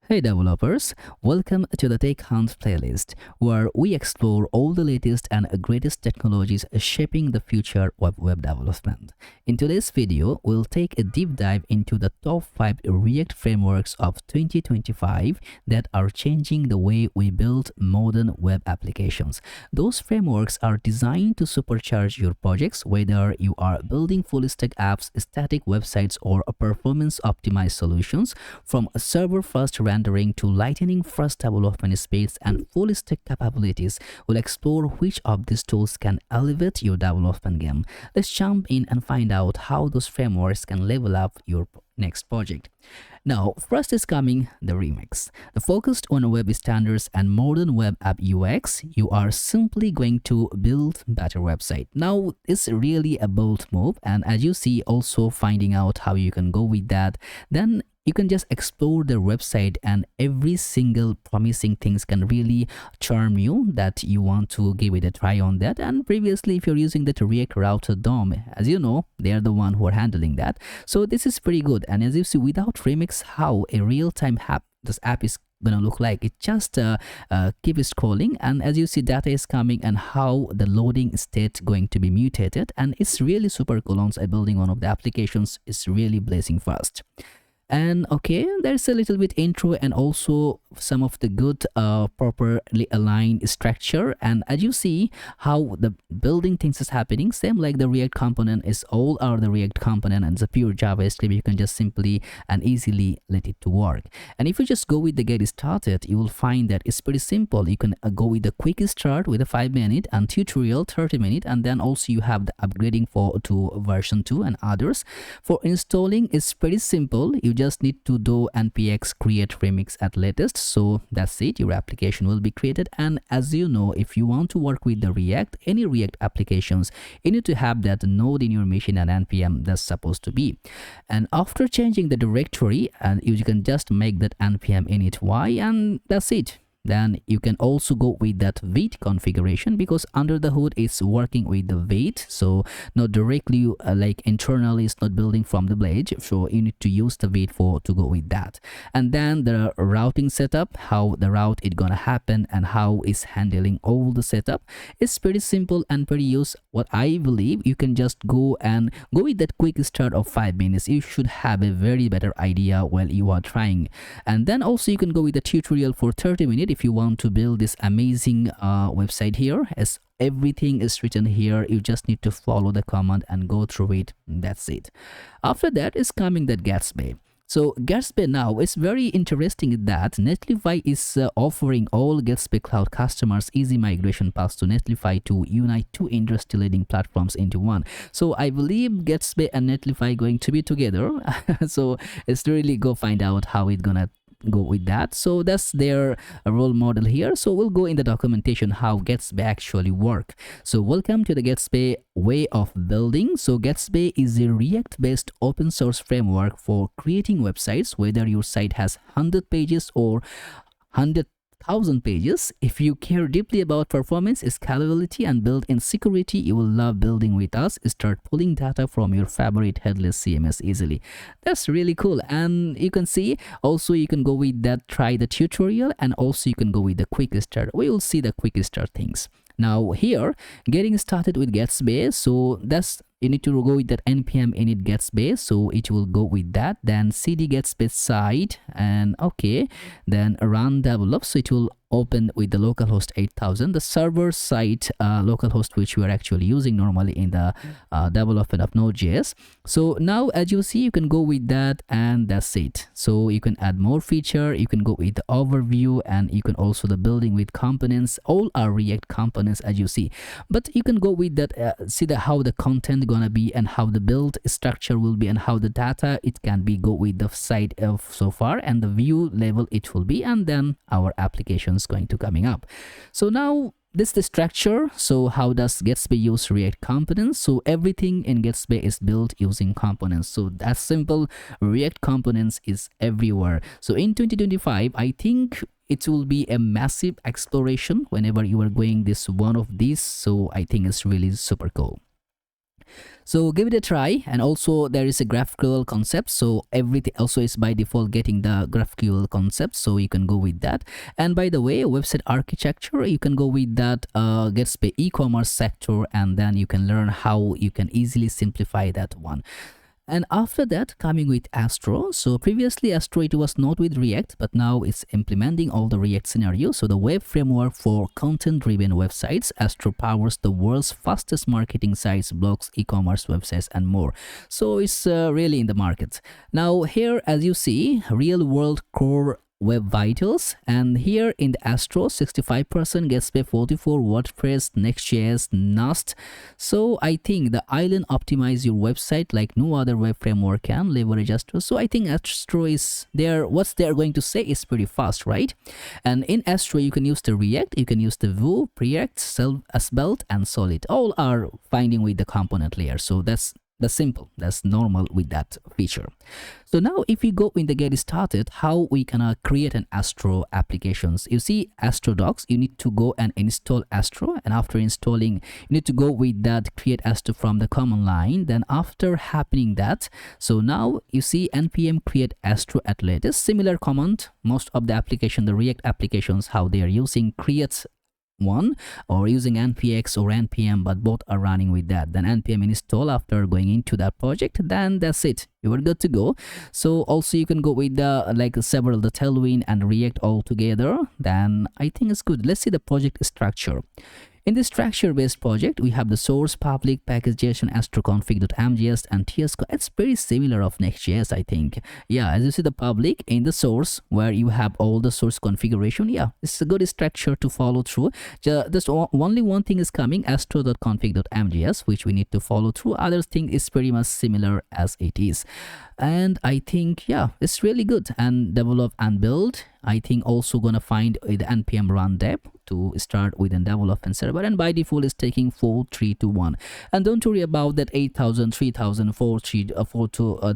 Hey developers, welcome to the Tech Hunt playlist, where we explore all the latest and greatest technologies shaping the future of web development. In today's video, we'll take a deep dive into the top 5 React frameworks of 2025 that are changing the way we build modern web applications. Those frameworks are designed to supercharge your projects, whether you are building full-stack apps, static websites, or performance-optimized solutions. From server-first rendering to lightning-first development speeds and full-stack capabilities, we'll explore which of these tools can elevate your development game. Let's jump in and find out how those frameworks can level up your next project. Now, first is coming the Remix. Focused on web standards and modern web app UX, you are simply going to build better website. Now, it's really a bold move, and as you see, also finding out how you can go with that, then you can just explore the website and every single promising things can really charm you that you want to give it a try on that. And previously, if you're using the React Router DOM, as you know, they are the one who are handling that. So this is pretty good. And as you see, without Remix, how a real-time app, this app is gonna look like, it just keep scrolling, and as you see, data is coming and how the loading state going to be mutated, and it's really super cool. On building one of the applications is really blazing fast. And okay, there's a little bit intro and also some of the good properly aligned structure, and as you see how the building things is happening, same like the React component is all are the React component and the pure JavaScript. You can just simply and easily let it to work. And if you just go with the get started, you will find that it's pretty simple. You can go with the quick start with a 5-minute and tutorial 30-minute, and then also you have the upgrading to version 2 and others. For installing, it's pretty simple. You just need to do npx create remix at latest, so that's it, your application will be created. And as you know, if you want to work with the React, any React applications, you need to have that node in your machine and npm that's supposed to be. And after changing the directory, and you can just make that npm init y, and that's it. Then you can also go with that wait configuration, because under the hood it's working with the wait, so not directly like internally, it's not building from the blade, so you need to use the wait to go with that. And then the routing setup, how the route is gonna happen and how it's handling all the setup, it's pretty simple and pretty use. What I believe, you can just go with that quick start of 5 minutes. You should have a very better idea while you are trying. And then also you can go with the tutorial for 30 minutes if you want to build this amazing website here. As everything is written here, you just need to follow the command and go through it. That's it. After that is coming that Gatsby. So Gatsby now is very interesting that Netlify is offering all Gatsby cloud customers easy migration paths to Netlify to unite two industry leading platforms into one. So I believe Gatsby and Netlify going to be together. So it's really go find out how it's gonna go with that. So that's their role model here. So we'll go in the documentation how Gatsby actually work. So welcome to the Gatsby way of building. So Gatsby is a React based open source framework for creating websites, whether your site has 100 pages or 100,000 pages. If you care deeply about performance, scalability, and built-in security, you will love building with us. Start pulling data from your favorite headless CMS easily. That's really cool. And you can see also you can go with that, try the tutorial, and also you can go with the quick start. We will see the quick start things. Now here, getting started with Gatsby, so that's you need to go with that npm init Gatsby, so it will go with that. Then cd Gatsby site, and okay, then run develop, so it will open with the localhost 8000, the server site localhost which we are actually using normally in the development of Node.js. So now as you see, you can go with that, and that's it. So you can add more feature, you can go with the overview, and you can also the building with components. All are React components as you see, but you can go with that see how the content gonna be and how the build structure will be and how the data it can be go with the site of so far and the view level it will be, and then our application is going to coming up. So now this is the structure. So how does Gatsby use React components? So everything in Gatsby is built using components. So that's simple. React components is everywhere. So in 2025, I think it will be a massive exploration whenever you are going this one of these. So I think it's really super cool. So give it a try. And also there is a GraphQL concept, so everything also is by default getting the GraphQL concept, so you can go with that. And by the way, website architecture, you can go with that Gatsby e-commerce sector, and then you can learn how you can easily simplify that one. And after that, coming with Astro. So previously Astro, it was not with React, but now it's implementing all the React scenarios. So the web framework for content-driven websites, Astro powers the world's fastest marketing sites, blogs, e-commerce websites, and more. So it's really in the market. Now here, as you see, real-world core web vitals, and here in the Astro 65% Gatsby, 44 WordPress, Next.js, Nast. So I think the island optimize your website like no other web framework can leverage Astro. So I think Astro is there, what they're going to say is pretty fast, right? And in Astro you can use the React, you can use the Vue, Preact, Svelte, and Solid. All are finding with the component layer. So that's simple, that's normal with that feature. So now if we go in the get started, how we can create an Astro applications. You see Astro docs, you need to go and install Astro, and after installing you need to go with that create Astro from the command line. Then after happening that, so now you see npm create Astro at latest, similar command most of the application, the React applications, how they are using create one or using npx or npm, but both are running with that. Then npm install after going into that project, then that's it, you are good to go. So also you can go with the like several the tailwind and React all together, then I think it's good. Let's see the project structure. In this structure-based project, we have the source, public, package.json, astroconfig.mjs, and TS. It's very similar of Next.js, I think. Yeah, as you see the public in the source where you have all the source configuration. Yeah, it's a good structure to follow through. Just only one thing is coming, astro.config.mjs, which we need to follow through. Other thing is pretty much similar as it is. And I think, yeah, it's really good. And develop and build, I think also gonna find the npm run dev to start with a development server, and by default is taking 4 3 2 1. And don't worry about that 8000 3000 4 3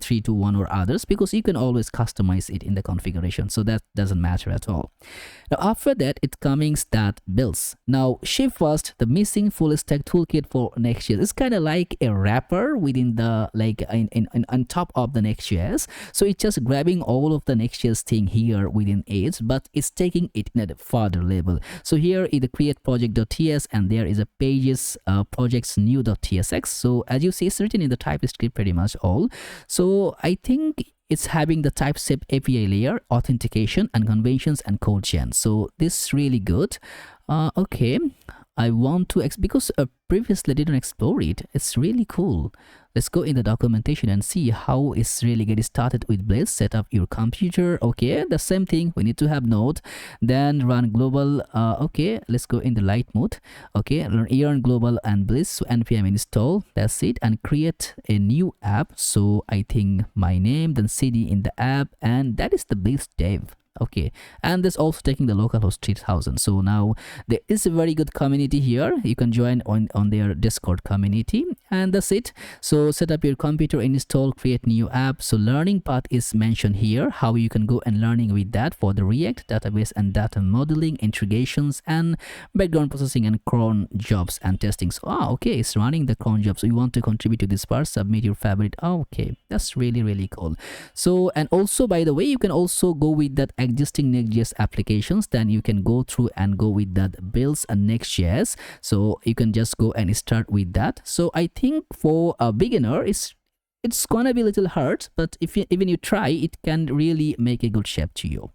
3 2 1 or others, because you can always customize it in the configuration, so that doesn't matter at all. Now after that it comes that builds. Now shift first the missing full stack toolkit for Next.js. It's kind of like a wrapper within the like on top of the Next.js. So it's just grabbing all of the Next.js thing here within it, but it's taking it in a further level. So here is the create project.ts, and there is a pages projects new.tsx. So as you see, it's written in the TypeScript pretty much all. So I think it's having the TypeScript API layer, authentication and conventions and code gen. So this is really good. Okay, I want to because previously I didn't explore it. It's really cool. Let's go in the documentation and see how it's really getting started with Blitz. Set up your computer. Okay, the same thing. We need to have Node. Then run global. Okay, let's go in the light mode. Okay, run global and Blitz. So npm install. That's it. And create a new app. So I think my name, then cd in the app, and that is the Blitz dev. Okay, and this also taking the localhost 3000. So now there is a very good community here. You can join on their Discord community, and that's it. So set up your computer, install, create new app. So learning path is mentioned here, how you can go and learning with that for the React database and data modeling, integrations, and background processing and cron jobs and testing. So okay, it's running the cron jobs. So you want to contribute to this part, submit your favorite. Okay, that's really cool. So, and also by the way, you can also go with that existing Next.js applications, then you can go through and go with that builds and Next.js. So you can just go and start with that. So I think for a beginner it's gonna be a little hard, but if even you try, it can really make a good shape to you.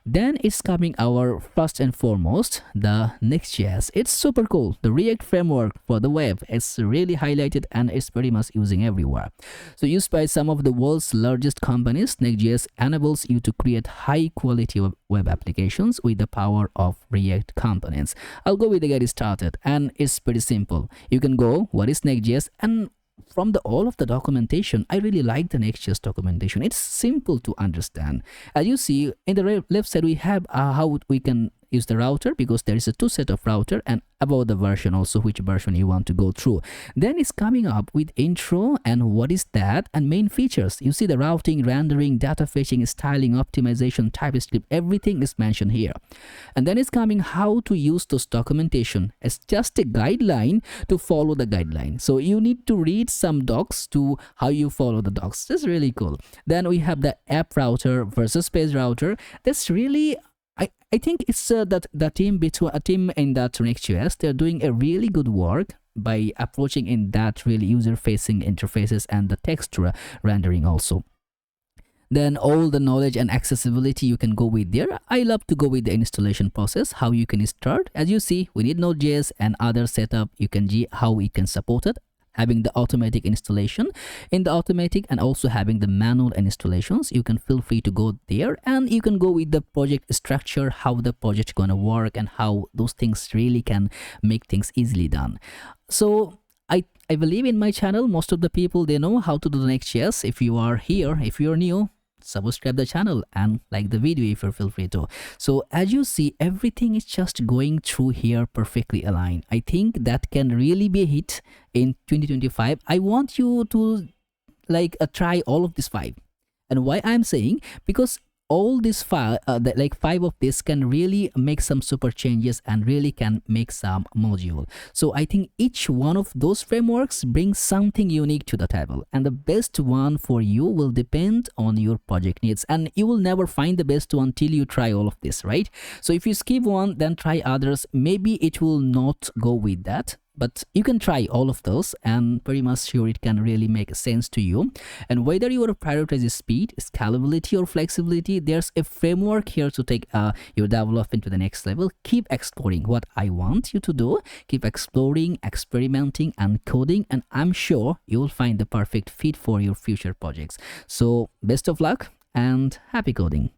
Then it's coming our first and foremost, the Next.js. It's super cool. The React framework for the web is really highlighted and it's pretty much using everywhere. So used by some of the world's largest companies, Next.js enables you to create high quality web applications with the power of React components. I'll go with the get started, and it's pretty simple. You can go, what is Next.js? And from all of the documentation, I really like the Next.js documentation. It's simple to understand. As you see in the left side, we have how we can use the router because there is a two set of router, and about the version also, which version you want to go through. Then it's coming up with intro and what is that, and main features. You see the routing, rendering, data fetching, styling, optimization, TypeScript, everything is mentioned here. And then it's coming how to use those documentation. It's just a guideline to follow the guideline. So you need to read some docs to how you follow the docs. That's really cool. Then we have the app router versus page router. That's really, I think it's that the team between a team in that Next.js, they're doing a really good work by approaching in that really user-facing interfaces and the text rendering also. Then all the knowledge and accessibility you can go with there. I love to go with the installation process, how you can start. As you see, we need Node.js and other setup. You can see how we can support it, having the automatic installation in the automatic, and also having the manual installations. You can feel free to go there, and you can go with the project structure, how the project gonna work and how those things really can make things easily done. So I believe in my channel, most of the people, they know how to do the Next.js. If you are here, if you're new, subscribe the channel and like the video if you feel free to. So as you see, everything is just going through here perfectly aligned. I think that can really be a hit in 2025. I want you to try all of these 5. And why I'm saying, because all these 5 of this can really make some super changes and really can make some module. So I think each one of those frameworks brings something unique to the table, and the best one for you will depend on your project needs, and you will never find the best one till you try all of this, right? So if you skip one, then try others. Maybe it will not go with that, but you can try all of those and pretty much sure it can really make sense to you. And whether you want to prioritize speed, scalability, or flexibility, there's a framework here to take your development to the next level. Keep exploring what I want you to do. Keep exploring, experimenting, and coding, and I'm sure you will find the perfect fit for your future projects. So best of luck and happy coding.